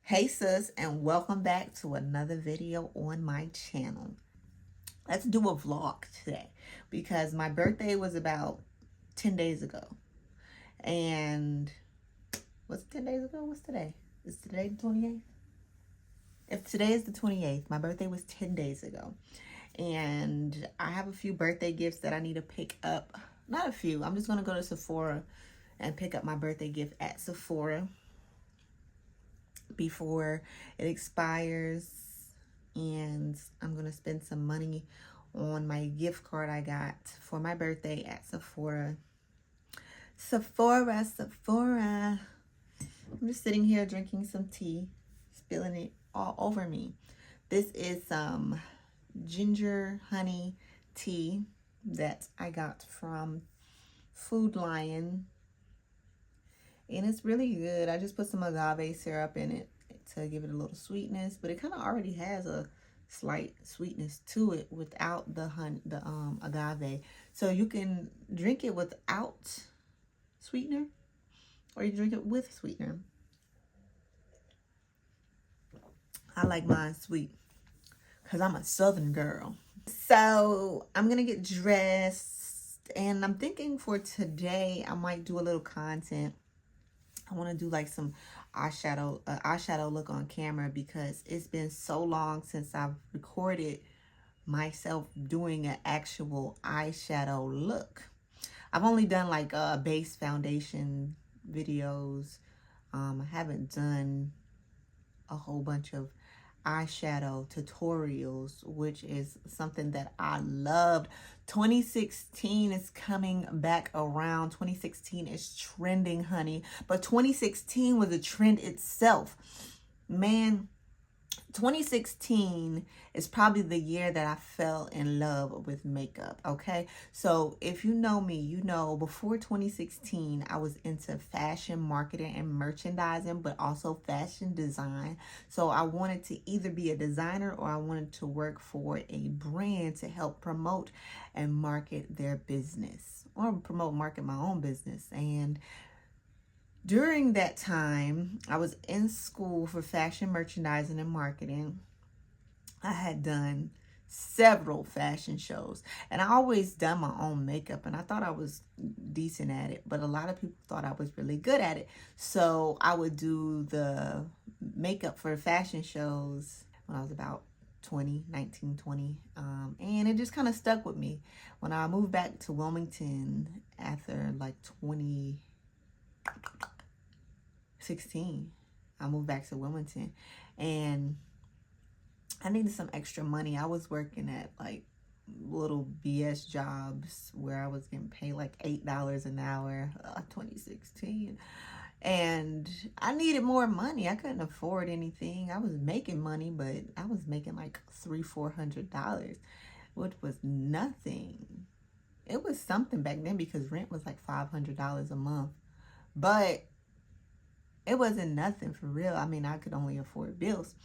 Hey sis, and welcome back to another video on my channel. Let's do a vlog today because my birthday was about 10 days ago. And what's 10 days ago? What's today? Is today the 28th? If today is the 28th, my birthday was 10 days ago. And I have a few birthday gifts that I need to pick up. Not a few. I'm just going to go to Sephora and pick up my birthday gift at Sephora before it expires, and I'm gonna spend some money on my gift card I got for my birthday at Sephora. Sephora. I'm just sitting here drinking some tea, spilling it all over me. This is some ginger honey tea that I got from Food Lion, and it's really good. I just put some agave syrup in it to give it a little sweetness, but it kind of already has a slight sweetness to it without the agave. So you can drink it without sweetener, or you drink it with sweetener. I like mine sweet because I'm a Southern girl. So I'm gonna get dressed, and I'm thinking for today I might do a little content. I want to do like some eyeshadow look on camera because it's been so long since I've recorded myself doing an actual eyeshadow look. I've only done like base foundation videos. I haven't done a whole bunch of eyeshadow tutorials, which is something that I loved. 2016 is coming back around. 2016 is trending, honey. But 2016 was a trend itself. Man, 2016 is probably the year that I fell in love with makeup, okay? So if you know me, you know before 2016, I was into fashion marketing and merchandising, but also fashion design. So I wanted to either be a designer or I wanted to work for a brand to help promote and market their business, or market my own business. And during that time, I was in school for fashion merchandising and marketing. I had done several fashion shows, and I always done my own makeup, and I thought I was decent at it, but a lot of people thought I was really good at it. So I would do the makeup for fashion shows when I was about 19, 20. And it just kind of stuck with me. When I moved back to Wilmington after like 2016, I moved back to Wilmington, and I needed some extra money. I was working at like little BS jobs where I was getting paid like $8 an hour, 2016. And I needed more money. I couldn't afford anything. I was making money, but I was making like $300-400, which was nothing. It was something back then because rent was like $500 a month. But it wasn't nothing for real. I mean, I could only afford bills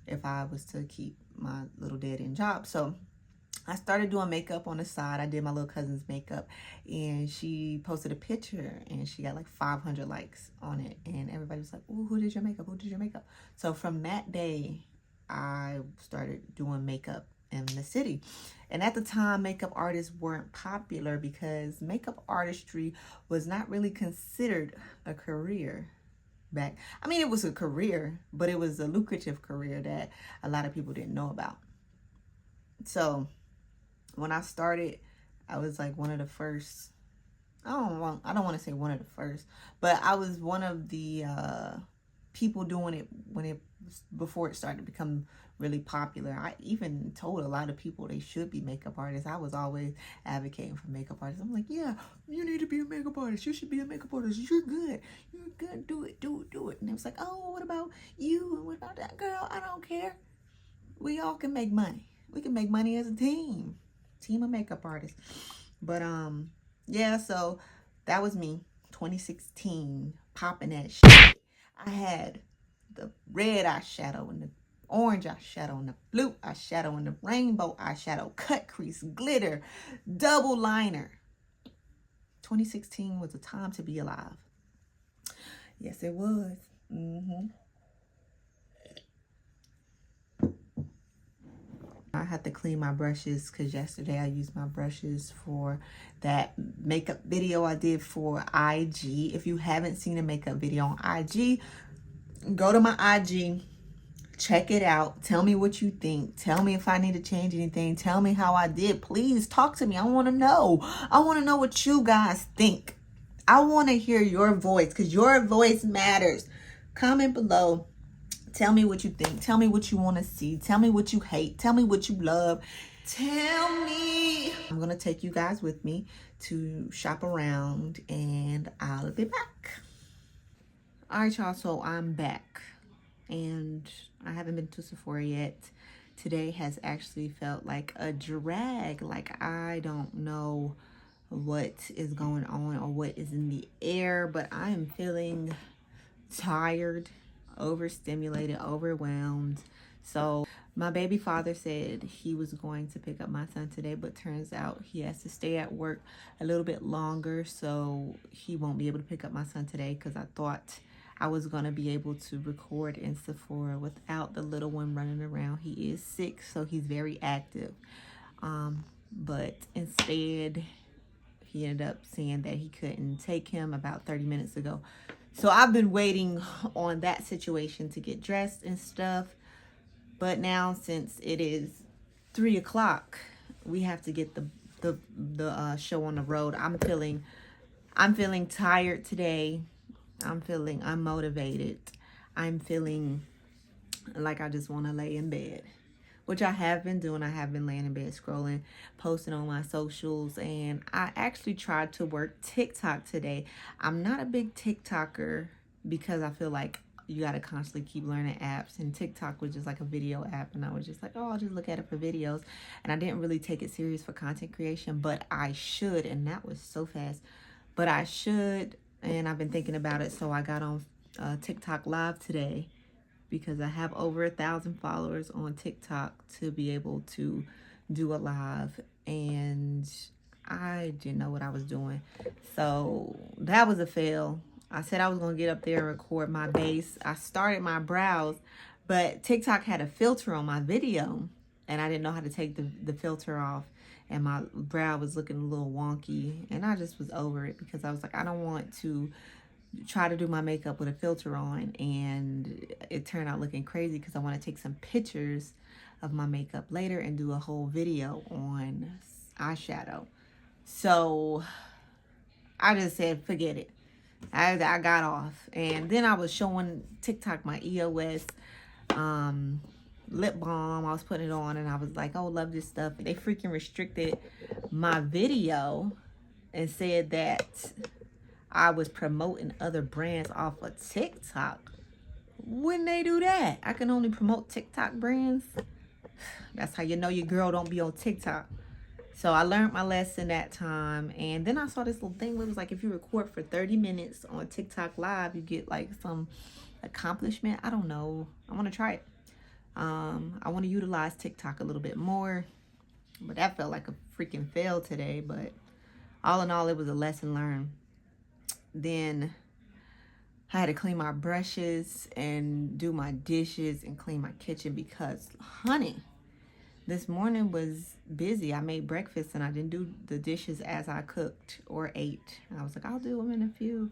if I was to keep my little dead-end job. So I started doing makeup on the side. I did my little cousin's makeup, and she posted a picture, and she got like 500 likes on it. And everybody was like, "Ooh, who did your makeup? Who did your makeup?" So from that day, I started doing makeup in the city. And at the time, makeup artists weren't popular because makeup artistry was not really considered a career back. I mean, it was a career, but it was a lucrative career that a lot of people didn't know about. So when I started, I was like one of the first. I don't want to say one of the first, but I was one of the people doing it before it started to become really popular. I even told a lot of people they should be makeup artists. I was always advocating for makeup artists. I'm like, yeah, you need to be a makeup artist. You should be a makeup artist. You're good. You're good. Do it. And it was like, oh, what about you? And what about that girl? I don't care. We all can make money. We can make money as a team of makeup artists. But yeah, so that was me, 2016, popping that shit. I had the red eyeshadow and the orange eyeshadow and the blue eyeshadow and the rainbow eyeshadow, cut crease, glitter, double liner. 2016 was a time to be alive. Yes, it was. I had to clean my brushes because yesterday I used my brushes for that makeup video I did for IG. If you haven't seen a makeup video on IG, go to my IG, check it out. Tell me what you think. Tell me if I need to change anything. Tell me how I did. Please talk to me. I want to know. I want to know what you guys think. I want to hear your voice because your voice matters. Comment below. Tell me what you think. Tell me what you want to see. Tell me what you hate. Tell me what you love. Tell me. I'm going to take you guys with me to shop around and I'll be back. All right, y'all. So I'm back and I haven't been to Sephora yet. Today has actually felt like a drag. Like I don't know what is going on or what is in the air, but I am feeling tired, overstimulated, overwhelmed. So my baby father said he was going to pick up my son today, but turns out he has to stay at work a little bit longer, so he won't be able to pick up my son today because I thought I was going to be able to record in Sephora without the little one running around. He is sick, so he's very active. But instead, he ended up saying that he couldn't take him about 30 minutes ago. So I've been waiting on that situation to get dressed and stuff. But now since it is 3 o'clock, we have to get the show on the road. I'm feeling tired today. I'm feeling unmotivated. I'm feeling like I just want to lay in bed, which I have been doing. I have been laying in bed scrolling, posting on my socials, and I actually tried to work TikTok today. I'm not a big TikToker because I feel like you got to constantly keep learning apps, and TikTok was just like a video app, and I was just like, oh, I'll just look at it for videos, and I didn't really take it serious for content creation, but I should, and that was so fast, but I should, and I've been thinking about it, so I got on TikTok live today because I have over 1,000 followers on TikTok to be able to do a live, and I didn't know what I was doing. So that was a fail. I said I was going to get up there and record my base. I started my brows, but TikTok had a filter on my video, and I didn't know how to take the filter off, and my brow was looking a little wonky, and I just was over it because I was like, I don't want to try to do my makeup with a filter on and it turned out looking crazy because I want to take some pictures of my makeup later and do a whole video on eyeshadow. So I just said forget it. I got off, and then I was showing TikTok my EOS lip balm. I was putting it on and I was like, oh, love this stuff. They freaking restricted my video and said that I was promoting other brands off of TikTok. When they do that, I can only promote TikTok brands. That's how you know your girl don't be on TikTok. So I learned my lesson that time. And then I saw this little thing where it was like, if you record for 30 minutes on TikTok live, you get like some accomplishment. I don't know. I want to try it. I want to utilize TikTok a little bit more. But that felt like a freaking fail today. But all in all, it was a lesson learned. Then I had to clean my brushes and do my dishes and clean my kitchen because, honey, this morning was busy. I made breakfast and I didn't do the dishes as I cooked or ate. I was like, I'll do them in a few.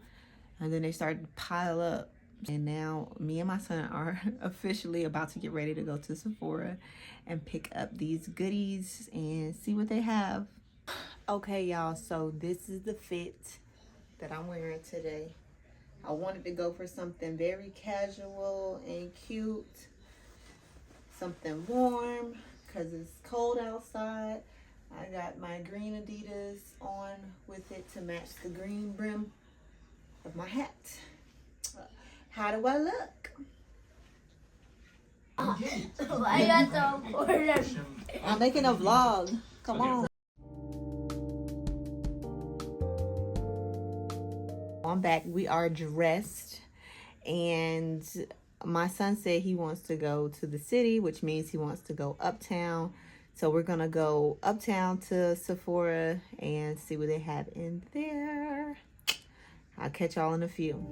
And then they started to pile up. And now me and my son are officially about to get ready to go to Sephora and pick up these goodies and see what they have. Okay, y'all, so this is the fit that I'm wearing today. I wanted to go for something very casual and cute, something warm because it's cold outside. I got my green Adidas on with it to match the green brim of my hat. How do I look? Why you are so important? I'm making a vlog. Come on. I'm back. We are dressed, and my son said he wants to go to the city, which means he wants to go uptown. So we're gonna go uptown to Sephora and see what they have in there. I'll catch y'all in a few.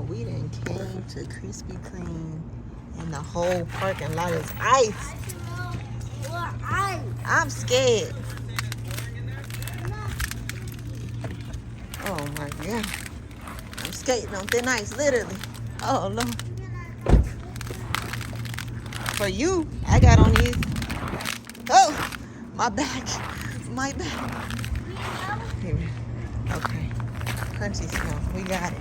we done came to Krispy Kreme and the whole parking lot is ice. I'm scared. Oh my God. I'm skating on thin ice, literally. Oh Lord. For you, I got on these. Oh, my back. My back. Here. Okay. Crunchy snow. We got it.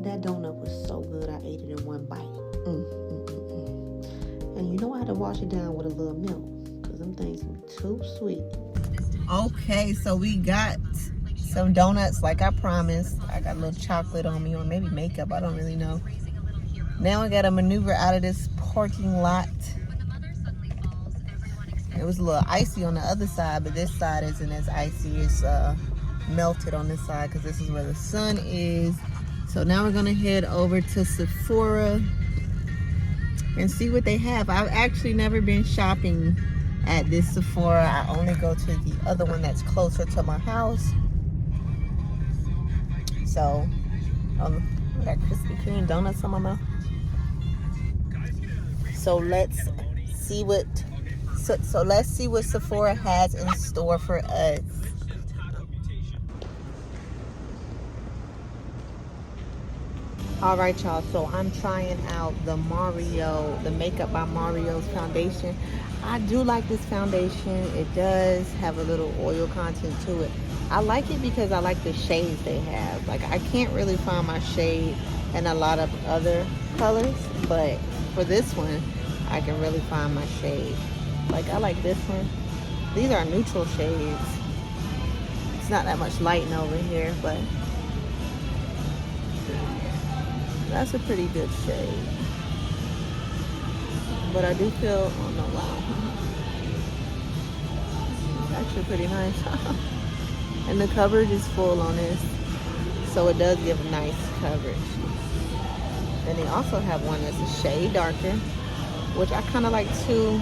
That donut was so good, I ate it in one bite. And you know I had to wash it down with a little milk because them things be too sweet. Okay, so we got some donuts like I promised. I got a little chocolate on me or maybe makeup, I don't really know. Now I gotta maneuver out of this parking lot. It was a little icy on the other side, but this side isn't as icy. It's melted on this side because this is where the sun is. So now we're gonna head over to Sephora and see what they have. I've actually never been shopping at this Sephora. I only go to the other one that's closer to my house. So, I got Krispy Kreme donuts on my mouth. So let's see what Sephora has in store for us. All right, y'all, so I'm trying out the Makeup by Mario's foundation. I do like this foundation. It does have a little oil content to it. I like it because I like the shades they have. Like, I can't really find my shade in a lot of other colors, but for this one, I can really find my shade. Like, I like this one. These are neutral shades. It's not that much lighting over here, but that's a pretty good shade. But I do feel, oh no, wow. It's actually pretty nice. And the coverage is full on this. So it does give nice coverage. Then they also have one that's a shade darker, which I kind of like too.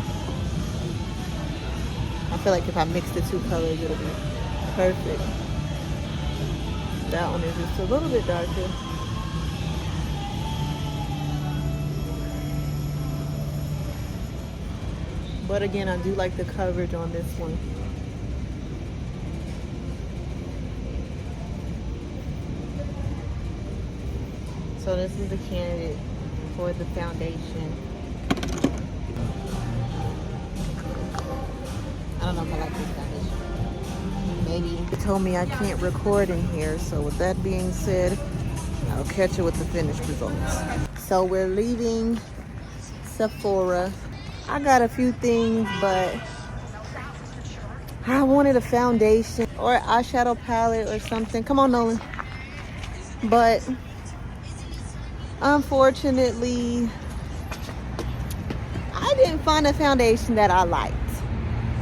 I feel like if I mix the two colors, it'll be perfect. That one is just a little bit darker. But again, I do like the coverage on this one. So this is the candidate for the foundation. I don't know if I like this foundation. Maybe they told me I can't record in here. So with that being said, I'll catch you with the finished results. So we're leaving Sephora. I got a few things, but I wanted a foundation or an eyeshadow palette or something. Come on, Nolan. But unfortunately, I didn't find a foundation that I liked.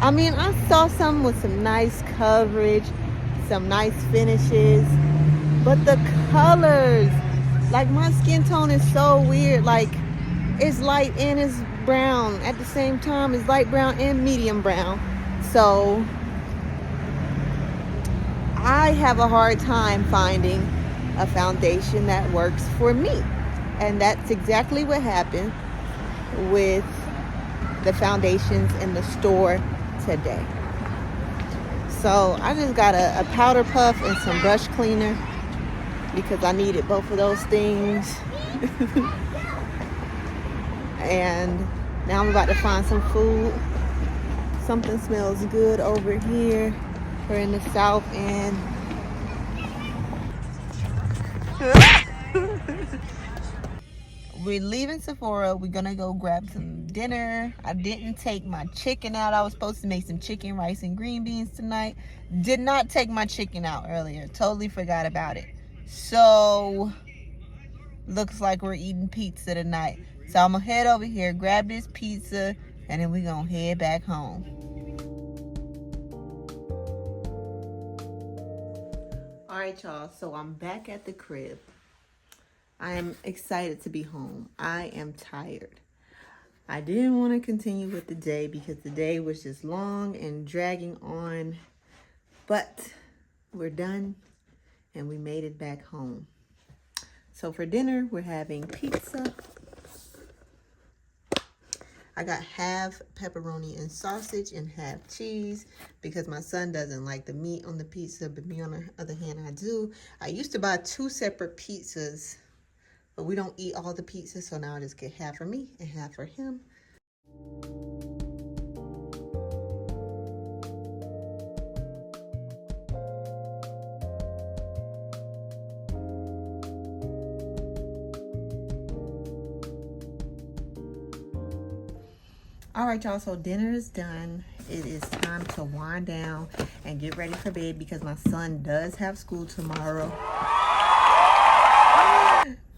I mean, I saw some with some nice coverage, some nice finishes, but the colors, like my skin tone is so weird. Like, it's light and it's brown at the same time. It's light brown and medium brown. So I have a hard time finding a foundation that works for me. And that's exactly what happened with the foundations in the store today. So I just got a powder puff and some brush cleaner because I needed both of those things. And now I'm about to find some food. Something smells good over here. We're in the south end. We're leaving Sephora. We're gonna go grab some dinner. I didn't take my chicken out. I was supposed to make some chicken, rice, and green beans tonight. Did not take my chicken out earlier. Totally forgot about it. So looks like we're eating pizza tonight. So I'm gonna head over here, grab this pizza, and then we're gonna head back home. All right, y'all, so I'm back at the crib. I am excited to be home. I am tired. I didn't want to continue with the day because the day was just long and dragging on, but we're done and we made it back home. So for dinner, we're having pizza. I got half pepperoni and sausage and half cheese because my son doesn't like the meat on the pizza, but me on the other hand, I do. I used to buy 2 separate pizzas, but we don't eat all the pizzas, so now I just get half for me and half for him. All right, y'all, so dinner is done. It is time to wind down and get ready for bed because my son does have school tomorrow.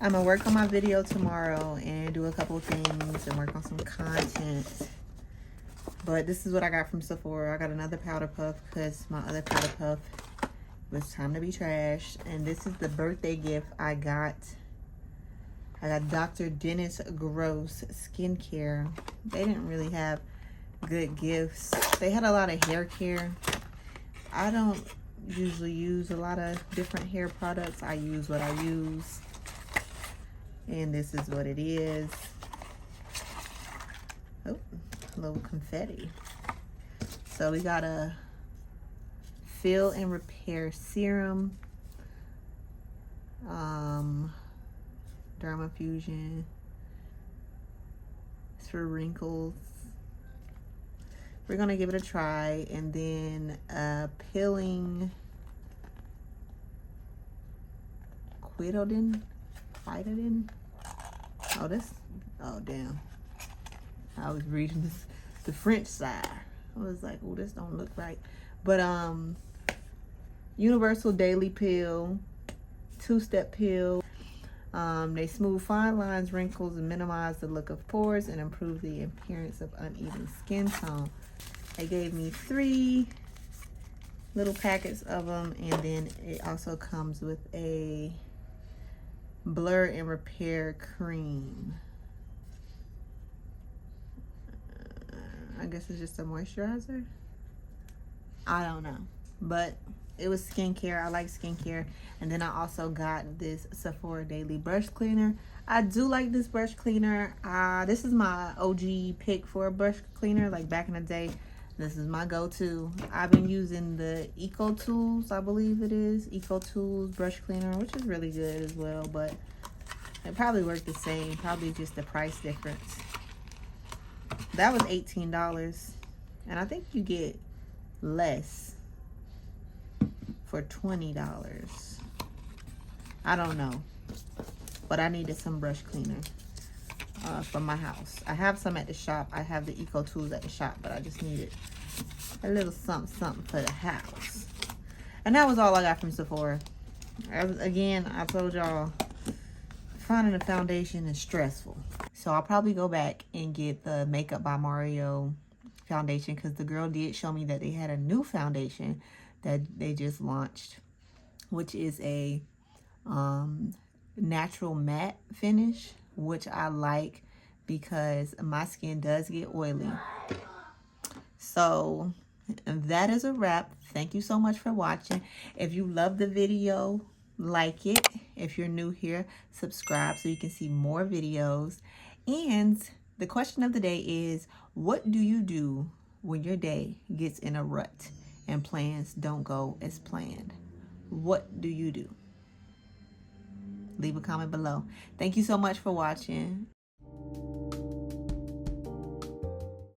I'm gonna work on my video tomorrow and do a couple of things and work on some content. But this is what I got from Sephora. I got another powder puff because my other powder puff was time to be trashed. And this is the birthday gift I got. I got Dr. Dennis Gross skincare. They didn't really have good gifts. They had a lot of hair care. I don't usually use a lot of different hair products. I use what I use. And this is what it is. Oh, a little confetti. So we got a Fill and Repair Serum. Derma Fusion. It's for wrinkles. We're gonna give it a try. And then peeling Quidodin. Oh damn. I was reading this the French side. I was like, oh, this don't look right. But Universal Daily Peel, 2-step peel. They smooth fine lines, wrinkles, and minimize the look of pores and improve the appearance of uneven skin tone. They gave me 3 little packets of them, and then it also comes with a blur and repair cream. I guess it's just a moisturizer. I don't know, but it was skincare. I like skincare. And then I also got this Sephora Daily Brush Cleaner. I do like this brush cleaner. This is my OG pick for a brush cleaner. Like back in the day, this is my go-to. I've been using the Eco Tools, I believe it is. Eco Tools brush cleaner, which is really good as well. But it probably worked the same. Probably just the price difference. That was $18. And I think you get less for $20. I don't know, but I needed some brush cleaner from my house. I have some at the shop. I have the Eco Tools at the shop, but I just needed a little something for the house. And that was all I got from Sephora. Again, I told y'all, finding a foundation is stressful. So I'll probably go back and get the Makeup by Mario foundation because the girl did show me that they had a new foundation that they just launched, which is a natural matte finish, which I like because my skin does get oily. So that is a wrap. Thank you so much for watching. If you love the video, like it. If you're new here, subscribe so you can see more videos. And the question of the day is, what do you do when your day gets in a rut and plans don't go as planned? What do you do? Leave a comment below. Thank you so much for watching,